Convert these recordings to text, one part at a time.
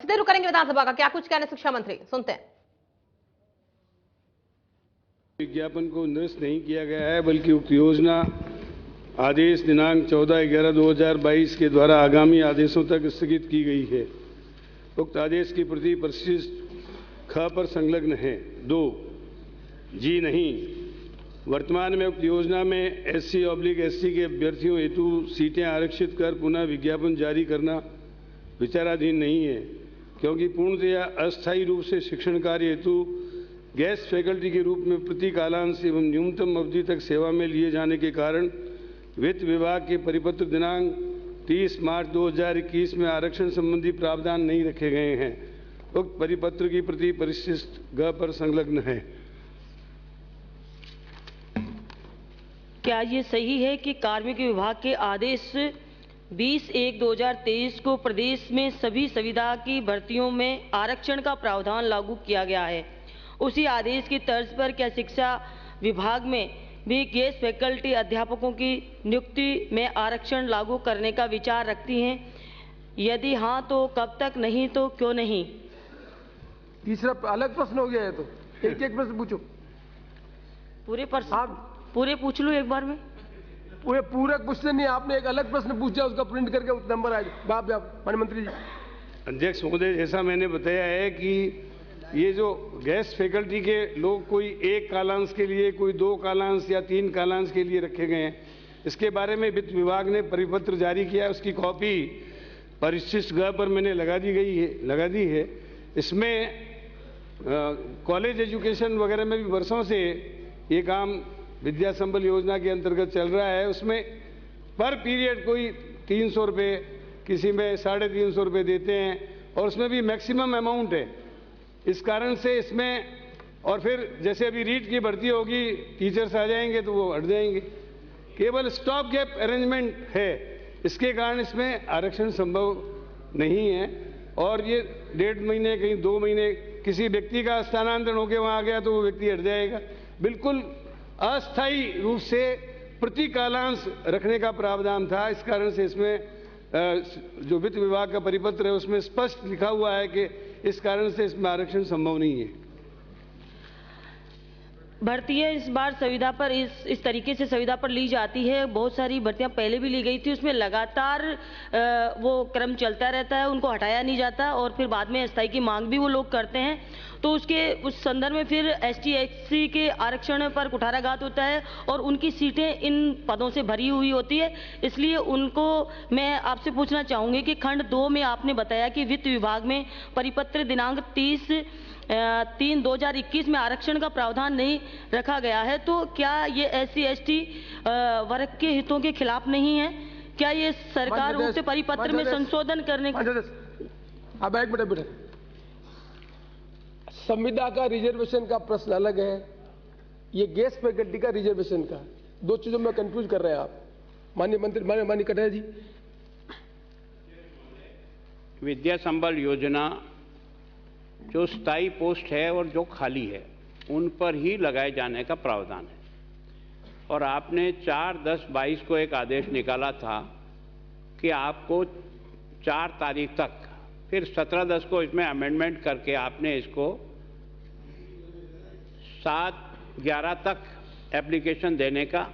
सीधे रुख करेंगे विधानसभा का, क्या कुछ कहने शिक्षा मंत्री, सुनते हैं। विज्ञापन को निरस्त नहीं किया गया है, बल्कि उक्त योजना आदेश दिनांक 14/11/2022 के द्वारा आगामी आदेशों तक स्थगित की गई है। उक्त आदेश की प्रति परिशिष्ट ख पर संलग्न है। 2 जी नहीं, वर्तमान में उक्त योजना में SC/ST के अभ्यर्थियों हेतु सीटें आरक्षित कर पुनः विज्ञापन जारी करना विचाराधीन नहीं है, क्योंकि पूर्णतया अस्थायी रूप से शिक्षण कार्य हेतु गेस्ट फैकल्टी के रूप में प्रति कालांश एवं न्यूनतम अवधि तक सेवा में लिए जाने के कारण वित्त विभाग के परिपत्र दिनांक 30 मार्च 2021 में आरक्षण संबंधी प्रावधान नहीं रखे गए हैं। उक्त परिपत्र की प्रति परिशिष्ट ग पर संलग्न है। क्या ये सही है कि कार्मिक विभाग के आदेश 20/1/2023 को प्रदेश में सभी संविदा की भर्तियों में आरक्षण का प्रावधान लागू किया गया है? उसी आदेश की तर्ज पर क्या शिक्षा विभाग में भी गेस्ट फैकल्टी अध्यापकों की नियुक्ति में आरक्षण लागू करने का विचार रखती हैं? यदि हाँ तो कब तक, नहीं तो क्यों नहीं? तीसरा अलग प्रश्न हो गया है, तो एक एक प्रश्न पूछो। पूरे प्रश्न पूरे पूछ लो एक बार में। पूरे पूरक क्वेश्चन नहीं, आपने एक अलग प्रश्न पूछा, उसका प्रिंट करके नंबर आ जाए। बाप माननीय मंत्री जी। अध्यक्ष महोदय, जैसा मैंने बताया है कि ये जो गेस्ट फैकल्टी के लोग कोई 1 कालांश के लिए, कोई 2 कालांश या 3 कालांश के लिए रखे गए हैं, इसके बारे में वित्त विभाग ने परिपत्र जारी किया है। उसकी कॉपी परिशिष्ट ग पर मैंने लगा दी है। इसमें कॉलेज एजुकेशन वगैरह में भी वर्षों से ये काम विद्या संबल योजना के अंतर्गत चल रहा है। उसमें पर पीरियड कोई 300 रुपये, किसी में 350 रुपये देते हैं, और उसमें भी मैक्सिमम अमाउंट है। इस कारण से इसमें, और फिर जैसे अभी रीट की भर्ती होगी, टीचर्स आ जाएंगे तो वो हट जाएंगे। केवल स्टॉप गैप अरेंजमेंट है, इसके कारण इसमें आरक्षण संभव नहीं है। और ये 1.5 महीने, कहीं 2 महीने किसी व्यक्ति का स्थानांतरण होकर वहाँ आ गया तो वो व्यक्ति हट जाएगा। बिल्कुल अस्थायी रूप से प्रति कालांश रखने का प्रावधान था। इस कारण से इसमें जो वित्त विभाग का परिपत्र है उसमें स्पष्ट लिखा हुआ है कि इस कारण से इसमें आरक्षण संभव नहीं है। भर्तियां इस बार संविदा पर इस तरीके से संविदा पर ली जाती है। बहुत सारी भर्तियां पहले भी ली गई थी, उसमें लगातार वो क्रम चलता रहता है, उनको हटाया नहीं जाता, और फिर बाद में अस्थायी की मांग भी वो लोग करते हैं। तो उस संदर्भ में फिर ST/SC के आरक्षण पर कुठाराघात होता है और उनकी सीटें इन पदों से भरी हुई होती है। इसलिए उनको मैं आपसे पूछना चाहूँगी कि खंड 2 में आपने बताया कि वित्त विभाग में परिपत्र दिनांक 30/3/2021 में आरक्षण का प्रावधान नहीं रखा गया है, तो क्या ये SC/ST वर्ग के हितों के खिलाफ नहीं है? क्या ये सरकार उक्त परिपत्र में संशोधन करने का? अब एक मिनट, संविदा का रिजर्वेशन का प्रश्न अलग है, ये गेस्ट फैकल्टी का रिजर्वेशन का, 2 चीजों में कंफ्यूज कर रहे हैं आप माननीय मंत्री, माननीय कटारिया जी। विद्या संबल योजना जो स्थायी पोस्ट है और जो खाली है उन पर ही लगाए जाने का प्रावधान है। और आपने 4/10/22 को एक आदेश निकाला था कि आपको 4 तारीख तक, फिर 17/10 को इसमें अमेंडमेंट करके आपने इसको 7/11 तक एप्लीकेशन देने का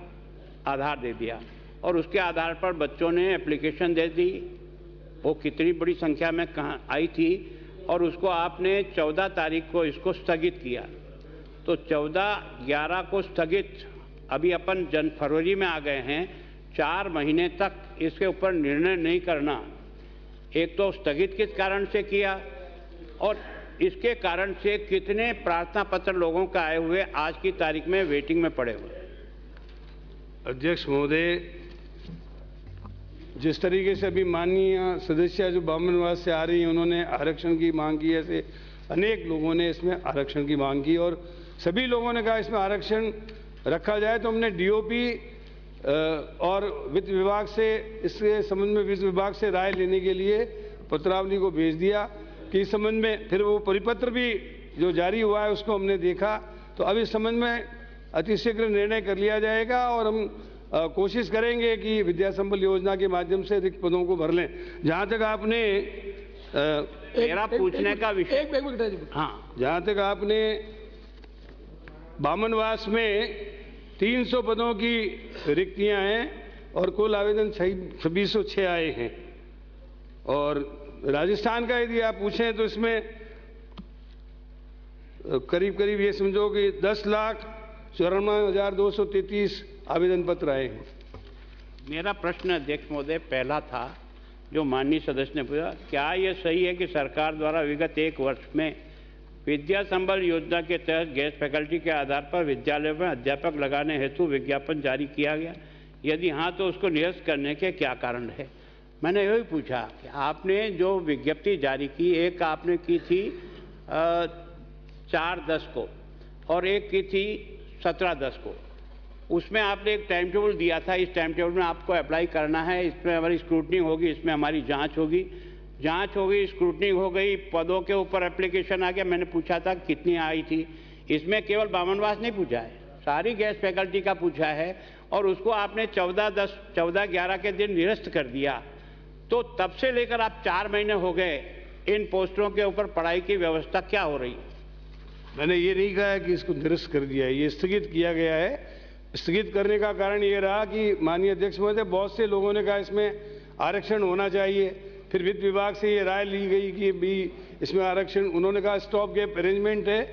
आधार दे दिया, और उसके आधार पर बच्चों ने एप्लीकेशन दे दी। वो कितनी बड़ी संख्या में कहाँ आई थी, और उसको आपने 14 तारीख को इसको स्थगित किया। तो 14/11 को स्थगित, अभी अपन फरवरी में आ गए हैं, 4 महीने तक इसके ऊपर निर्णय नहीं करना, एक तो स्थगित किस कारण से किया, और इसके कारण से कितने प्रार्थना पत्र लोगों का आए हुए आज की तारीख में वेटिंग में पड़े हुए। अध्यक्ष महोदय, जिस तरीके से अभी माननीय सदस्य जो बामनवास से आ रही हैं, उन्होंने आरक्षण की मांग की, ऐसे अनेक लोगों ने इसमें आरक्षण की मांग की और सभी लोगों ने कहा इसमें आरक्षण रखा जाए। तो हमने DOP और वित्त विभाग से इसके संबंध में वित्त विभाग से राय लेने के लिए पत्रावली को भेज दिया कि इस संबंध में, फिर वो परिपत्र भी जो जारी हुआ है उसको हमने देखा। तो अब इस संबंध में अतिशीघ्र निर्णय कर लिया जाएगा और हम कोशिश करेंगे कि विद्या संबल योजना के माध्यम से रिक्त पदों को भर लें। जहाँ तक आपने मेरा पूछने का विषय एक मिनट है जी। हाँ, जहाँ तक आपने बामनवास में 300 पदों की रिक्तियां हैं और कुल आवेदन 2606 आए हैं। और राजस्थान का यदि आप पूछें तो इसमें करीब करीब ये समझो कि 10,54,233 आवेदन पत्र आए हैं। मेरा प्रश्न अध्यक्ष महोदय पहला था जो माननीय सदस्य ने पूछा, क्या यह सही है कि सरकार द्वारा विगत 1 वर्ष में विद्या संबल योजना के तहत गेस्ट फैकल्टी के आधार पर विद्यालयों में अध्यापक लगाने हेतु विज्ञापन जारी किया गया? यदि हाँ तो उसको निरस्त करने के क्या कारण है? मैंने यही पूछा कि आपने जो विज्ञप्ति जारी की, एक आपने की थी 4/10 को और एक की थी 17/10 को। उसमें आपने एक टाइम टेबल दिया था, इस टाइम टेबल में आपको अप्लाई करना है, इसमें हमारी स्क्रूटनी होगी, इसमें हमारी जांच होगी, स्क्रूटनी हो गई, पदों के ऊपर एप्लीकेशन आ गया। मैंने पूछा था कितनी आई थी, इसमें केवल बामनवास नहीं पूछा है, सारी गेस्ट फैकल्टी का पूछा है और उसको आपने 14/11 के दिन निरस्त कर दिया। तो तब से लेकर आप 4 महीने हो गए, इन पोस्टों के ऊपर पढ़ाई की व्यवस्था क्या हो रही है? मैंने ये नहीं कहा है कि इसको निरस्त कर दिया है, ये स्थगित किया गया है। स्थगित करने का कारण ये रहा कि माननीय अध्यक्ष महोदय, बहुत से लोगों ने कहा इसमें आरक्षण होना चाहिए, फिर वित्त विभाग से ये राय ली गई कि भी इसमें आरक्षण, उन्होंने कहा स्टॉप गैप अरेंजमेंट है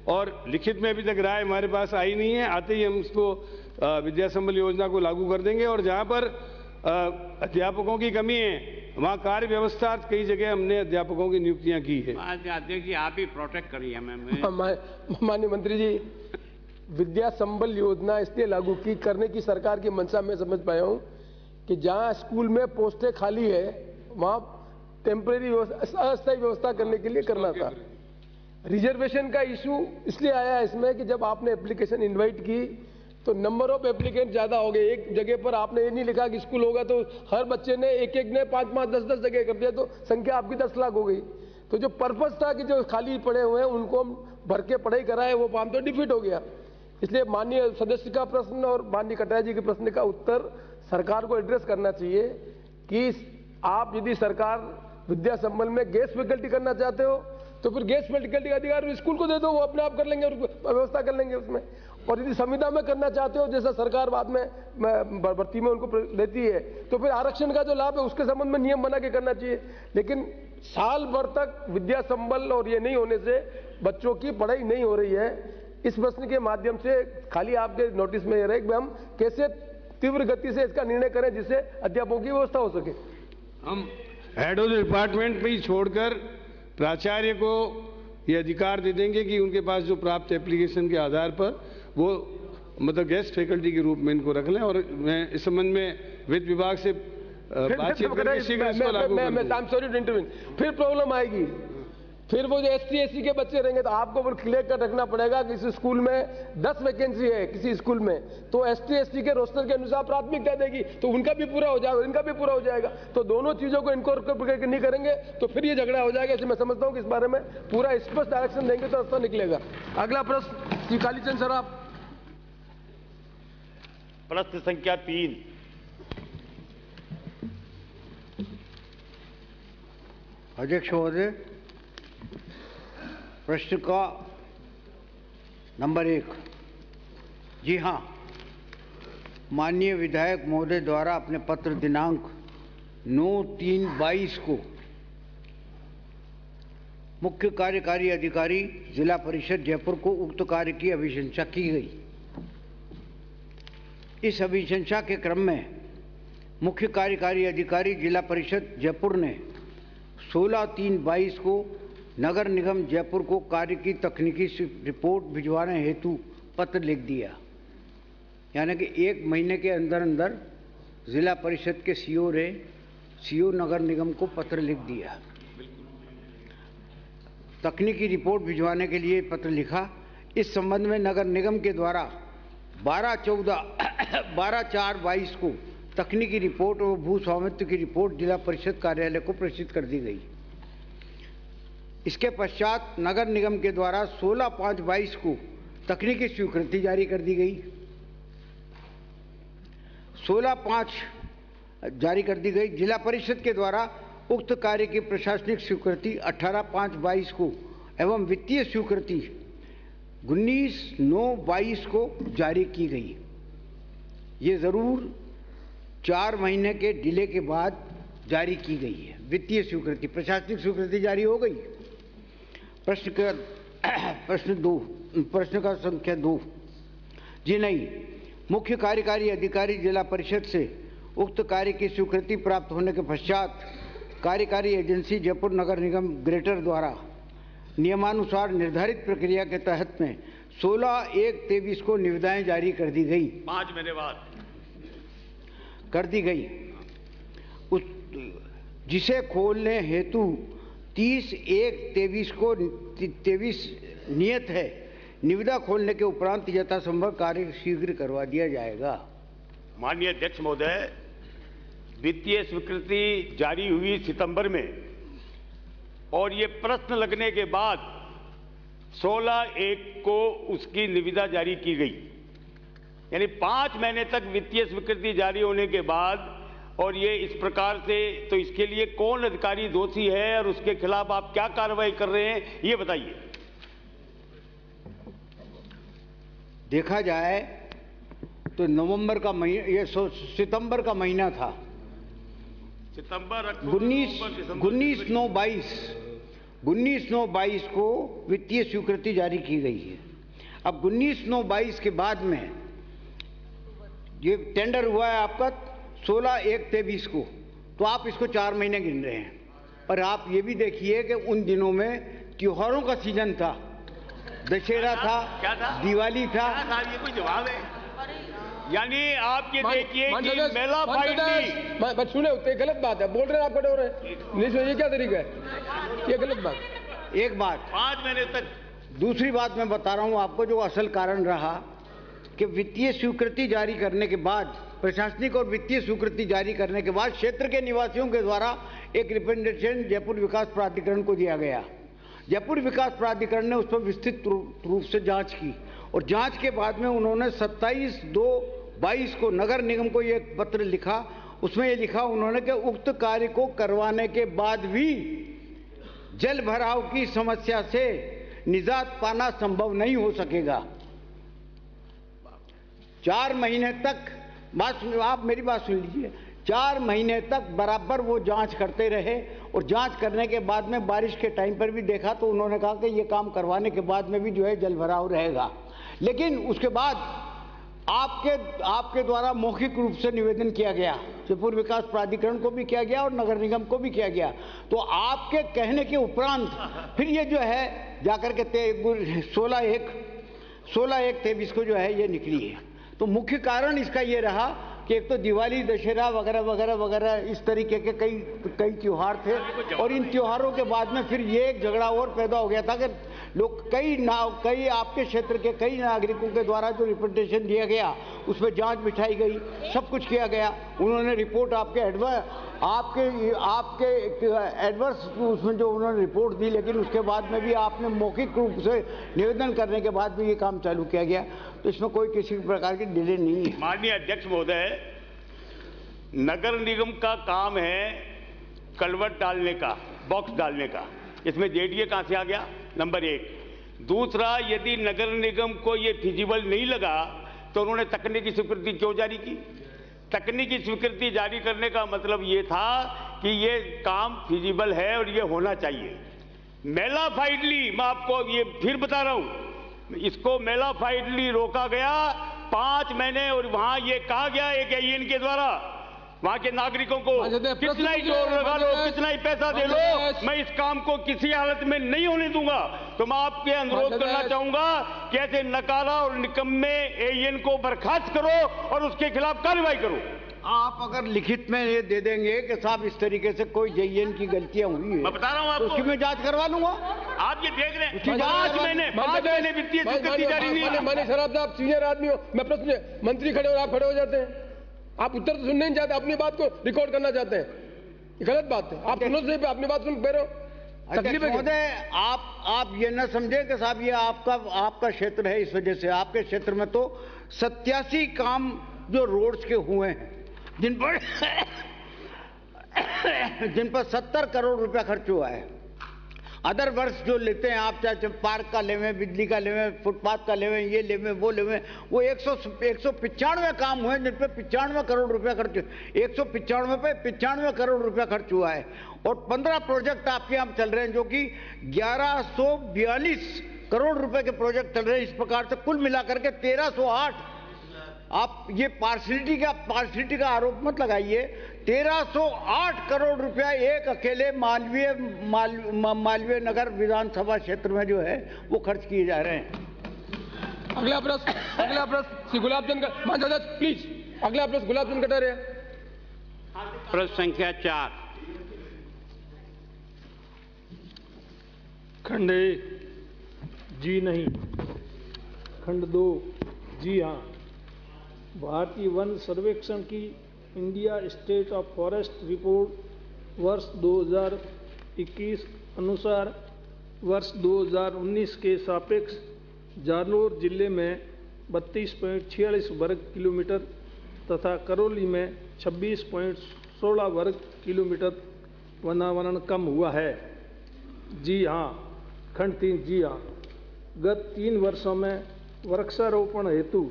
और लिखित में अभी तक राय हमारे पास आई नहीं है, आते ही हम इसको विद्या संबल योजना को लागू कर देंगे। और जहाँ पर अध्यापकों की कमी है वहाँ कार्य व्यवस्था कई जगह हमने अध्यापकों की नियुक्तियाँ की है। अध्यक्ष जी आप ही प्रोटेक्ट करिए। माननीय मंत्री जी, विद्या संबल योजना इसलिए लागू की करने की सरकार की मंशा में समझ पाया हूँ कि जहाँ स्कूल में पोस्टें खाली है वहाँ टेम्परेरी अस्थायी व्यवस्था करने के लिए करना था। रिजर्वेशन का इशू इसलिए आया इसमें कि जब आपने एप्लीकेशन इनवाइट की तो नंबर ऑफ एप्लीकेंट ज्यादा हो गए। एक जगह पर आपने ये नहीं लिखा कि स्कूल होगा तो हर बच्चे ने एक ने 5-5, 10-10 जगह कर दिया तो संख्या आपकी 10 लाख हो गई। तो जो पर्पस था कि जो खाली पड़े हुए हैं उनको हम भर के पढ़ाई कराए, वो काम तो डिफीट हो गया। इसलिए माननीय सदस्य का प्रश्न और माननीय कटारिया जी के प्रश्न का उत्तर सरकार को एड्रेस करना चाहिए कि आप यदि सरकार विद्या संबल में गेस्ट फैकल्टी करना चाहते हो तो फिर गेस्ट फैकल्टी का अधिकार स्कूल को दे दो, वो अपने आप कर लेंगे और व्यवस्था कर लेंगे उसमें। और यदि संविदा में करना चाहते हो जैसा सरकार बाद में भर्ती में उनको देती है तो फिर आरक्षण का जो लाभ है उसके संबंध में नियम बना के करना चाहिए। लेकिन साल भर तक विद्या संबल और ये नहीं होने से बच्चों की पढ़ाई नहीं हो रही है। इस प्रश्न के माध्यम से खाली आपके नोटिस में ये रहे कि हम कैसे तीव्र गति से इसका निर्णय करें जिससे अध्यापकों की व्यवस्था हो सके। हम हेड ऑफ द डिपार्टमेंट पे ही छोड़कर प्राचार्य को ये अधिकार दे देंगे कि उनके पास जो प्राप्त एप्लीकेशन के आधार पर वो मतलब गेस्ट फैकल्टी के रूप में इनको रख लें। और मैं इस संबंध में वित्त विभाग से बातचीत करके शीघ्र इसको लागू कर दूंगा। फिर प्रॉब्लम आएगी, फिर वो जो ST/SC के बच्चे रहेंगे तो आपको फिर क्लियर कर रखना पड़ेगा कि इस स्कूल में 10 वैकेंसी है किसी स्कूल में तो ST/SC के रोस्टर के अनुसार प्राथमिकता देगी तो उनका भी पूरा हो जाएगा, इनका भी पूरा हो जाएगा। तो दोनों चीजों को इनकॉर्पोरेट नहीं करेंगे तो फिर ये झगड़ा हो जाएगा। इसलिए मैं समझता हूँ कि इस बारे में पूरा स्पष्ट डायरेक्शन देंगे तो रास्ता निकलेगा। अगला प्रश्न श्री कालीचंद सर आप। प्रश्न संख्या 3। अध्यक्ष महोदय, प्रश्न का नंबर 1। जी हाँ, माननीय विधायक महोदय द्वारा अपने पत्र दिनांक 9/3/22 को मुख्य कार्यकारी अधिकारी जिला परिषद जयपुर को उक्त कार्य की अभिशंसा की गई। इस अभिशंसा के क्रम में मुख्य कार्यकारी अधिकारी जिला परिषद जयपुर ने 16/3/22 को नगर निगम जयपुर को कार्य की तकनीकी रिपोर्ट भिजवाने हेतु पत्र लिख दिया। यानी कि 1 महीने के अंदर अंदर जिला परिषद के सीओ नगर निगम को पत्र लिख दिया। तकनीकी रिपोर्ट भिजवाने के लिए पत्र लिखा। इस संबंध में नगर निगम के द्वारा 12/4/22 को तकनीकी रिपोर्ट और भू स्वामित्व की रिपोर्ट जिला परिषद कार्यालय को प्रेषित कर दी गई। इसके पश्चात नगर निगम के द्वारा 16/5/22 को तकनीकी स्वीकृति जारी कर दी गई। 16/5 जारी कर दी गई। जिला परिषद के द्वारा उक्त कार्य की प्रशासनिक स्वीकृति 18/5/22 को एवं वित्तीय स्वीकृति 19/9/22 को जारी की गई। ये जरूर 4 महीने के डिले के बाद जारी की गई है। वित्तीय स्वीकृति, प्रशासनिक स्वीकृति जारी हो गई। प्रश्न का संख्या 2, जी नहीं, मुख्य कार्यकारी अधिकारी जिला परिषद से उक्त कार्य की स्वीकृति प्राप्त होने के पश्चात कार्यकारी एजेंसी जयपुर नगर निगम ग्रेटर द्वारा नियमानुसार निर्धारित प्रक्रिया के तहत में 16/1/23 को निविदाएं जारी कर दी गई। 5 महीने बाद कर दी गई, उस जिसे खोलने हेतु 30/1/23 को 23 नियत है। निविदा खोलने के उपरांत यथासंभव कार्य शीघ्र करवा दिया जाएगा। माननीय अध्यक्ष महोदय, वित्तीय स्वीकृति जारी हुई सितंबर में और ये प्रश्न लगने के बाद 16/1 को उसकी निविदा जारी की गई। यानी 5 महीने तक वित्तीय स्वीकृति जारी होने के बाद और ये इस प्रकार से, तो इसके लिए कौन अधिकारी दोषी है और उसके खिलाफ आप क्या कार्रवाई कर रहे हैं, ये बताइए। देखा जाए तो नवंबर का महीना, ये सितंबर का महीना था। सितंबर 19/9/22 को वित्तीय स्वीकृति जारी की गई है। अब 19/9/22 के बाद में ये टेंडर हुआ है आपका 16/1/23 को, तो आप इसको 4 महीने गिन रहे हैं। और आप ये भी देखिए कि उन दिनों में त्योहारों का सीजन था, दशहरा था, क्या था? दिवाली था। ये कोई जवाब है? यानी आप ये देखिए कि मेला फाइट बट सुने, ये गलत बात है, बोल रहे हैं आप कटोर रहे, नहीं सुनिए, क्या तरीका है, ये गलत बात। एक बात, 5 महीने तक। दूसरी बात मैं बता रहा हूं आपको, जो असल कारण रहा कि वित्तीय स्वीकृति जारी करने के बाद, प्रशासनिक और वित्तीय स्वीकृति जारी करने के बाद क्षेत्र के निवासियों के द्वारा एक रिप्रेजेंटेशन जयपुर विकास प्राधिकरण को दिया गया। जयपुर विकास प्राधिकरण ने उस पर विस्तृत रूप से जांच की और जांच के बाद में उन्होंने 27/2/22 को नगर निगम को ये पत्र लिखा। उसमें ये लिखा उन्होंने कि उक्त कार्य को करवाने के बाद भी जल भराव की समस्या से निजात पाना संभव नहीं हो सकेगा। 4 महीने तक, आप मेरी बात सुन लीजिए, 4 महीने तक बराबर वो जांच करते रहे और जांच करने के बाद में बारिश के टाइम पर भी देखा तो उन्होंने कहा कि ये काम करवाने के बाद में भी जो है जल भराव रहेगा। लेकिन उसके बाद आपके द्वारा मौखिक रूप से निवेदन किया गया, जयपुर विकास प्राधिकरण को भी किया गया और नगर निगम को भी किया गया। तो आपके कहने के उपरांत फिर ये जो है जाकर के 16/1/23 को जो है ये निकली है। तो मुख्य कारण इसका ये रहा कि एक तो दिवाली, दशहरा वगैरह वगैरह वगैरह इस तरीके के कई त्योहार थे और इन त्योहारों के बाद में फिर ये एक झगड़ा और पैदा हो गया था कि लोग कई आपके क्षेत्र के कई नागरिकों के द्वारा जो रिप्रेजेंटेशन दिया गया उसमें जांच बिठाई गई, सब कुछ किया गया। उन्होंने रिपोर्ट आपके एडवर्स उसमें जो उन्होंने रिपोर्ट दी, लेकिन उसके बाद में भी आपने मौखिक रूप से निवेदन करने के बाद भी ये काम चालू किया गया। तो इसमें कोई किसी प्रकार की डिले नहीं है। माननीय अध्यक्ष महोदय, नगर निगम का काम है कलवट डालने का, बॉक्स डालने का, इसमें जेडीए कहां से आ गया? नंबर 1। दूसरा, यदि नगर निगम को ये फिजिबल नहीं लगा तो उन्होंने तकनीकी स्वीकृति क्यों जारी की? तकनीकी स्वीकृति जारी करने का मतलब ये था कि ये काम फिजिबल है और ये होना चाहिए। मेला फाइडली, मैं आपको ये फिर बता रहा हूं, इसको मेला फाइडली रोका गया 5 महीने और वहां ये कहा गया एक एएन के द्वारा वहां के नागरिकों को कितना ही जोर लगा लो, कितना ही पैसा दे लो, मैं इस काम को किसी हालत में नहीं होने दूंगा। तो मैं आपके अनुरोध करना चाहूंगा कि ऐसे नकारा और निकम्मे एएन को बर्खास्त करो और उसके खिलाफ कार्रवाई करो। आप अगर लिखित में ये दे देंगे कि साहब इस तरीके से कोई जेईएन की गलतियां हुई है, मैं बता रहा हूं आपको, तो उसकी मैं जांच करवा लूंगा। आप ये देख रहे हैं 5 महीने वित्तीय स्वीकृति जारी नहीं। माने शराब साहब सीनियर आदमी हो, मैं प्रश्न, मंत्री खड़े और आप खड़े हो जाते हैं, आप उत्तर तो सुनने नहीं चाहते, अपनी बात को रिकॉर्ड करना चाहते हैं, ये गलत बात है। आप सुनो से अपनी बात सुन पा रहे हो। तकलीफ महोदय, आप ये न समझे कि साहब ये आपका क्षेत्र है, इस वजह से आपके क्षेत्र में तो 87 काम जो रोड्स के हुए हैं जिन पर जिन पर 70 करोड़ रुपया खर्च हुआ है। अदर वर्ष जो लेते हैं आप, चाहे पार्क का लेवें, बिजली का लेवें, फुटपाथ का लेवें, ये लेवें वो लेवें, वो 195 काम हुए जिन पे 95 करोड़ रुपया खर्च, 195 पे 95 करोड़ रुपया खर्च हुआ है। और 15 प्रोजेक्ट आपके यहाँ चल रहे हैं जो कि 1142 करोड़ रुपए के प्रोजेक्ट चल रहे हैं। इस प्रकार से कुल मिलाकर के 1308, आप ये पार्शलिटी का आरोप मत लगाइए। 1308 करोड़ रुपया एक अकेले मालवीय नगर विधानसभा क्षेत्र में जो है वो खर्च किए जा रहे हैं। अगला प्रश्न श्री गुलाबचंद प्लीज, अगला प्रश्न गुलाबचंद कटारिया। प्रश्न संख्या 4। खंड 1 जी नहीं, खंड 2 जी हाँ। भारतीय वन सर्वेक्षण की India state of forest report वर्ष 2021 अनुसार वर्ष 2019 के सापेक्ष जालौर जिले में 32.46 वर्ग किलोमीटर तथा करौली में 26.16 वर्ग किलोमीटर वनावरण कम हुआ है। जी हाँ। खंड 3 जी हाँ। गत 3 वर्षों में वृक्षारोपण हेतु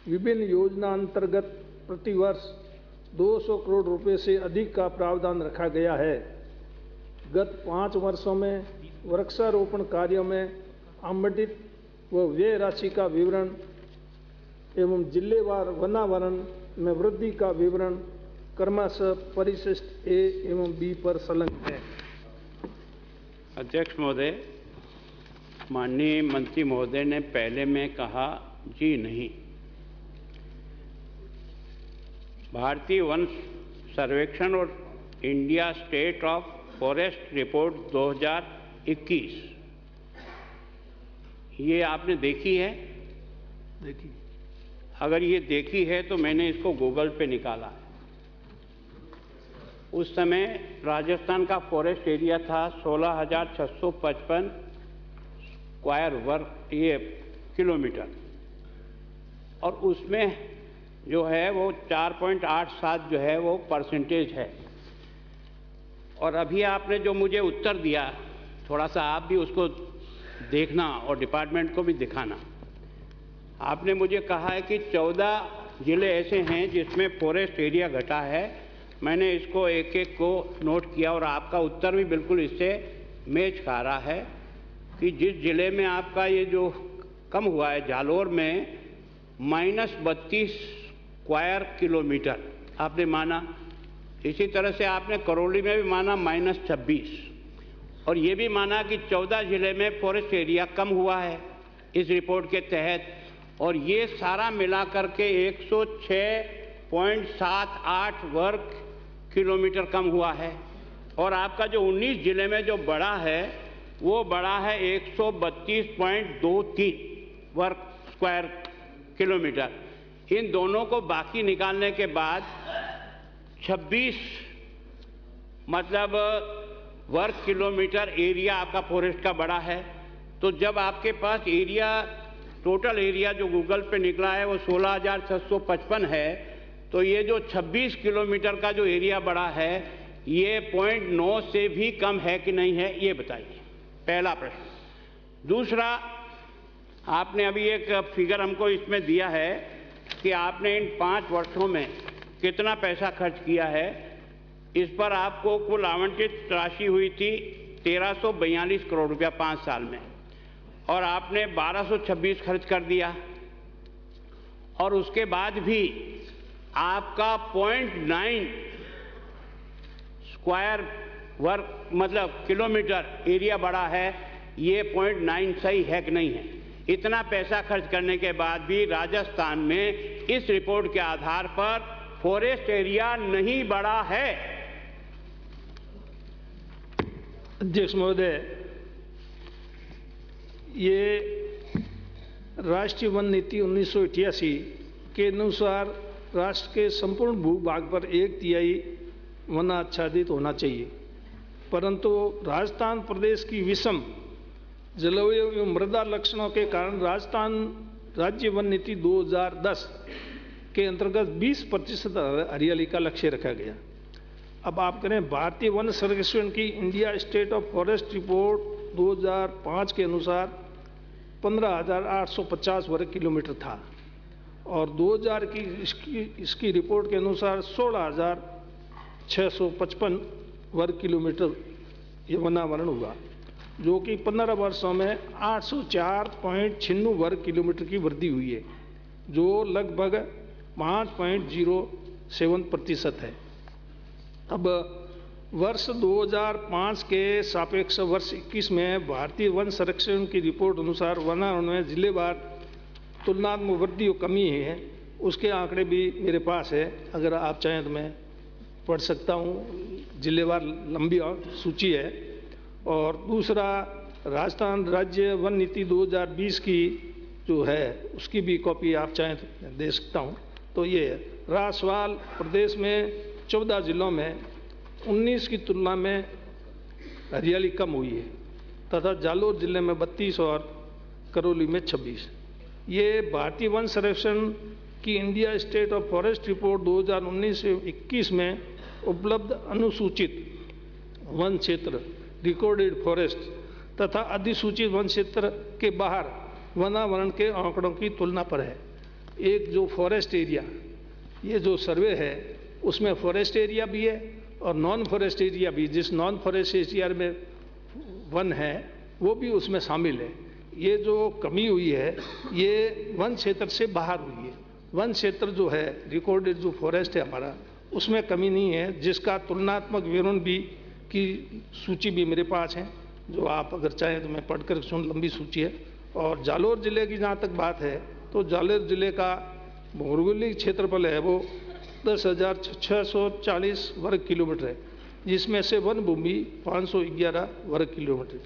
विभिन्न योजना अंतर्गत प्रतिवर्ष 200 करोड़ रुपए से अधिक का प्रावधान रखा गया है। गत 5 वर्षों में वृक्षारोपण कार्यों में आवंटित व व्यय राशि का विवरण एवं जिलेवार वनावरण में वृद्धि का विवरण क्रमशः परिशिष्ट ए एवं बी पर संलग्न है। अध्यक्ष महोदय, माननीय मंत्री महोदय ने पहले में कहा जी नहीं। भारतीय वन सर्वेक्षण और India state of forest report 2021, ये आपने देखी है? देखिए, अगर ये देखी है तो मैंने इसको गूगल पे निकाला है। उस समय राजस्थान का फॉरेस्ट एरिया था 16,655 स्क्वायर वर्ग किलोमीटर, और उसमें जो है वो 4.87 जो है वो परसेंटेज है। और अभी आपने जो मुझे उत्तर दिया, थोड़ा सा आप भी उसको देखना और डिपार्टमेंट को भी दिखाना। आपने मुझे कहा है कि 14 जिले ऐसे हैं जिसमें फॉरेस्ट एरिया घटा है। मैंने इसको एक एक को नोट किया और आपका उत्तर भी बिल्कुल इससे मैच खा रहा है कि जिस जिले में आपका ये जो कम हुआ है, जालौर में -32 स्क्वायर किलोमीटर आपने माना। इसी तरह से आपने करौली में भी माना -26, और ये भी माना कि 14 जिले में फॉरेस्ट एरिया कम हुआ है इस रिपोर्ट के तहत, और ये सारा मिला करके 106.78 वर्ग किलोमीटर कम हुआ है। और आपका जो 19 जिले में जो बड़ा है वो बड़ा है 132.23 वर्ग स्क्वायर किलोमीटर। इन दोनों को बाकी निकालने के बाद 26 मतलब वर्ग किलोमीटर एरिया आपका फॉरेस्ट का बड़ा है। तो जब आपके पास एरिया, टोटल एरिया जो गूगल पे निकला है वो 16,655 है, तो ये जो 26 किलोमीटर का जो एरिया बड़ा है ये 0.9 से भी कम है कि नहीं है, ये बताइए। पहला प्रश्न। दूसरा, आपने अभी एक फिगर हमको इसमें दिया है कि आपने इन 5 वर्षों में कितना पैसा खर्च किया है। इस पर आपको कुल आवंटित राशि हुई थी 1342 करोड़ रुपया 5 साल में, और आपने 1226 खर्च कर दिया। और उसके बाद भी आपका 0.9 स्क्वायर वर्ग मतलब किलोमीटर एरिया बढ़ा है। ये 0.9 सही है कि नहीं है? इतना पैसा खर्च करने के बाद भी राजस्थान में इस रिपोर्ट के आधार पर फॉरेस्ट एरिया नहीं बढ़ा है। अध्यक्ष महोदय, ये राष्ट्रीय वन नीति 1988 के अनुसार राष्ट्र के संपूर्ण भूभाग पर 1/3 वनाच्छादित होना चाहिए, परंतु राजस्थान प्रदेश की विषम जलवायु एवं मृदा लक्षणों के कारण राजस्थान राज्य वन नीति 2010 के अंतर्गत 20% हरियाली का लक्ष्य रखा गया। अब आप करें भारतीय वन सर्वेक्षण की India state of forest report 2005 के अनुसार 15,850 वर्ग किलोमीटर था और 2000 की इसकी रिपोर्ट के अनुसार 16,655 वर्ग किलोमीटर ये वनावरण हुआ, जो कि 15 वर्षों में 804.96 वर्ग किलोमीटर की वृद्धि हुई है, जो लगभग 5.07% है। अब वर्ष 2005 के सापेक्ष वर्ष 21 में भारतीय वन संरक्षण की रिपोर्ट अनुसार वनावरण में जिलेवार तुलनात्मक वृद्धि और कमी है, उसके आंकड़े भी मेरे पास है, अगर आप चाहें तो मैं पढ़ सकता हूँ। जिलेवार लंबी सूची है। और दूसरा, राजस्थान राज्य वन नीति 2020 की जो है उसकी भी कॉपी आप चाहें तो दे सकता हूँ। तो ये राजसवाल प्रदेश में 14 जिलों में 19 की तुलना में हरियाली कम हुई है तथा जालोर जिले में 32 और करौली में 26। ये भारतीय वन संरक्षण की India state of forest report 2019 से 21 में उपलब्ध अनुसूचित वन क्षेत्र रिकॉर्डेड फॉरेस्ट तथा अधिसूचित वन क्षेत्र के बाहर वनावरण के आंकड़ों की तुलना पर है। एक जो फॉरेस्ट एरिया, ये जो सर्वे है उसमें फॉरेस्ट एरिया भी है और नॉन फॉरेस्ट एरिया भी, जिस नॉन फॉरेस्ट एरिया में वन है वो भी उसमें शामिल है। ये जो कमी हुई है ये वन क्षेत्र से बाहर हुई है। वन क्षेत्र जो है रिकॉर्डेड जो फॉरेस्ट है हमारा, उसमें कमी नहीं है, जिसका तुलनात्मक विवरण भी की सूची भी मेरे पास है, जो आप अगर चाहें तो मैं पढ़कर सुन, लंबी सूची है। और जालोर जिले की जहाँ तक बात है तो जालोर जिले का भौगोलिक क्षेत्रफल है वो 10,640 वर्ग किलोमीटर है, जिसमें से वन भूमि 511 वर्ग किलोमीटर।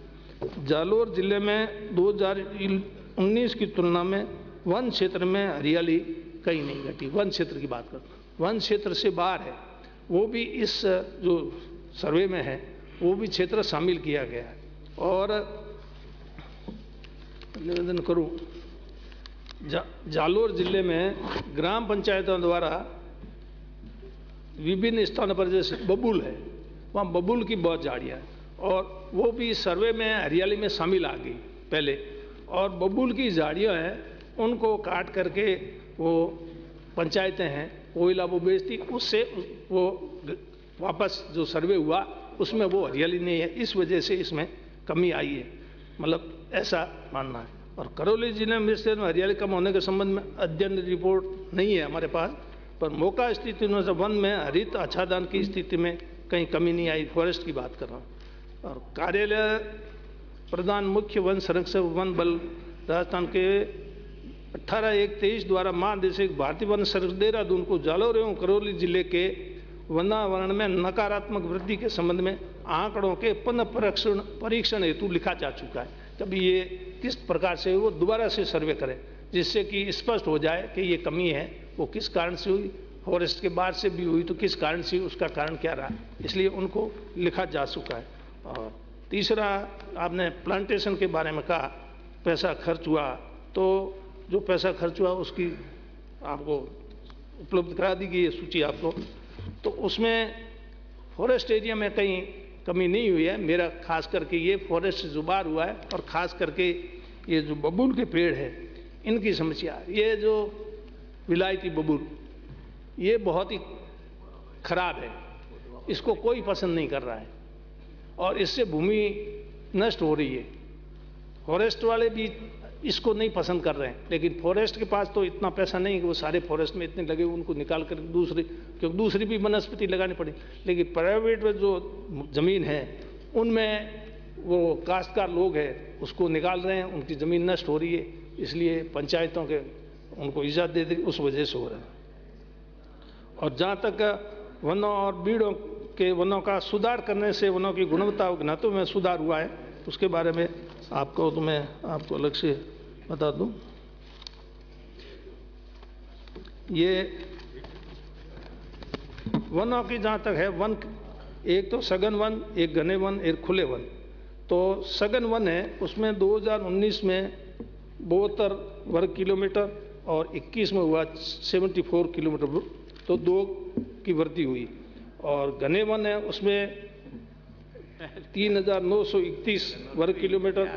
जालोर जिले में 2019 की तुलना में वन क्षेत्र में हरियाली कहीं नहीं घटी। वन क्षेत्र की बात करता हूँ, वन क्षेत्र से बाहर है, वो भी इस जो सर्वे में है वो भी क्षेत्र शामिल किया गया है। और निवेदन करूं, जालोर जिले में ग्राम पंचायतों द्वारा विभिन्न स्थानों पर, जैसे बबूल है, वहाँ बबूल की बहुत झाड़ियाँ हैं और वो भी सर्वे में हरियाली में शामिल आ गई पहले। और बबूल की झाड़ियाँ हैं उनको काट करके वो पंचायतें हैं कोयला वो बेचती, उससे वो वापस जो सर्वे हुआ उसमें वो हरियाली नहीं है, इस वजह से इसमें कमी आई है, मतलब ऐसा मानना है। और करौली जिले में हरियाली कम होने के संबंध में अध्ययन रिपोर्ट नहीं है हमारे पास, पर मौका स्थिति अनुसार वन में हरित आच्छादन की स्थिति में कहीं कमी नहीं आई, फॉरेस्ट की बात कर रहा हूँ। और कार्यालय प्रधान मुख्य वन संरक्षक वन बल राजस्थान के 18/1/23 द्वारा महानिदेशक भारतीय वन संरक्षण देहरादून को जालोर एवं करौली जिले के वनावरण में नकारात्मक वृद्धि के संबंध में आंकड़ों के पुनः परीक्षण हेतु लिखा जा चुका है। कभी ये किस प्रकार से वो दोबारा से सर्वे करें, जिससे कि स्पष्ट हो जाए कि ये कमी है वो किस कारण से हुई, फॉरेस्ट के बाहर से भी हुई तो किस कारण से, उसका कारण क्या रहा, इसलिए उनको लिखा जा चुका है। और तीसरा, आपने प्लांटेशन के बारे में कहा पैसा खर्च हुआ, तो जो पैसा खर्च हुआ उसकी आपको उपलब्ध करा दी गई है सूची आपको, तो उसमें फॉरेस्ट एरिया में कहीं कमी नहीं हुई है। मेरा खास करके ये फॉरेस्ट से जुबार हुआ है और खास करके ये जो बबूल के पेड़ है इनकी समस्या, ये जो विलायती बबूल ये बहुत ही खराब है, इसको कोई पसंद नहीं कर रहा है और इससे भूमि नष्ट हो रही है। फॉरेस्ट वाले भी इसको नहीं पसंद कर रहे हैं, लेकिन फॉरेस्ट के पास तो इतना पैसा नहीं कि वो सारे फॉरेस्ट में इतने लगे उनको निकाल कर दूसरी, क्योंकि दूसरी भी वनस्पति लगानी पड़ी। लेकिन प्राइवेट में जो ज़मीन है उनमें वो काश्तकार लोग हैं उसको निकाल रहे हैं, उनकी ज़मीन नष्ट हो रही है, इसलिए पंचायतों के उनको इजाज़त दे दी, उस वजह से हो रहा है। और जहाँ तक वनों और बीड़ों के वनों का सुधार करने से वनों की गुणवत्ता और घनत्व में सुधार हुआ है, उसके बारे में आपको तो मैं आपको अलग से बता दूं। ये वनों की जहाँ तक है, वन एक तो सघन वन, एक घने वन, एक खुले वन। तो सघन वन है उसमें 2019 में 72 वर्ग किलोमीटर और 21 में हुआ 74 किलोमीटर, तो 2 की वृद्धि हुई। और घने वन है उसमें 3,931 वर्ग किलोमीटर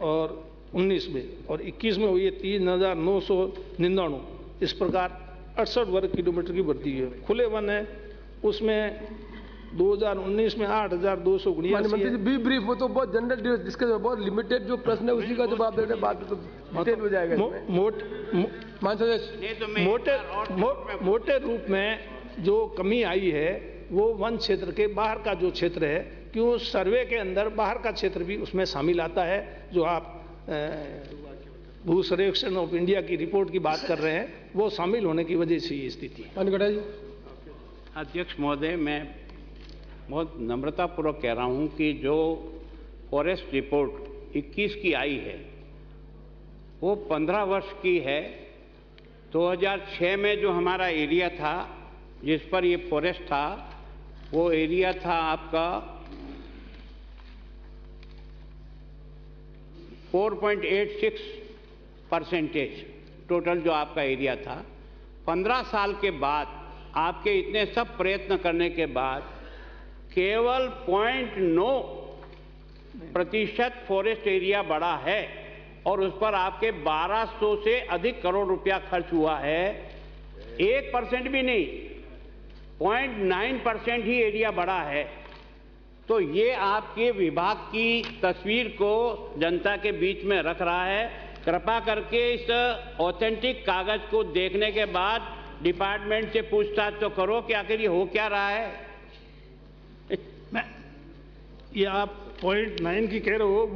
और 19 में, और 21 में हुई है 3,999। इस प्रकार 68 वर्ग किलोमीटर की वृद्धि है। खुले वन है उसमें 2019 में 8,279 मंत्री जी बी ब्रीफ, वो तो बहुत जनरल डिस्कशन, बहुत लिमिटेड जो प्रश्न है उसी का जवाब देने बाद तो डिटेल हो जाएगा। मोटे रूप में जो कमी आई है वो वन क्षेत्र के बाहर का जो क्षेत्र है, क्यों सर्वे के अंदर बाहर का क्षेत्र भी उसमें शामिल आता है। जो आप भू सर्वेक्षण ऑफ इंडिया की रिपोर्ट की बात कर रहे हैं, वो शामिल होने की वजह से ये स्थिति है। अध्यक्ष महोदय, मैं बहुत नम्रतापूर्वक कह रहा हूं कि जो फॉरेस्ट रिपोर्ट 21 की आई है वो 15 वर्ष की है। 2006 में जो हमारा एरिया था जिस पर ये फॉरेस्ट था, वो एरिया था आपका 4.86% टोटल जो आपका एरिया था। 15 साल के बाद आपके इतने सब प्रयत्न करने के बाद केवल 0.9% फॉरेस्ट एरिया बढ़ा है और उस पर आपके 1200 से अधिक करोड़ रुपया खर्च हुआ है। 1% भी नहीं, 0.9% ही एरिया बढ़ा है। तो ये आपके विभाग की तस्वीर को जनता के बीच में रख रहा है। कृपा करके इस ऑथेंटिक कागज को देखने के बाद डिपार्टमेंट से पूछताछ तो करो कि आखिर ये हो क्या रहा है। ये आप 0.9 की कह रहे हो,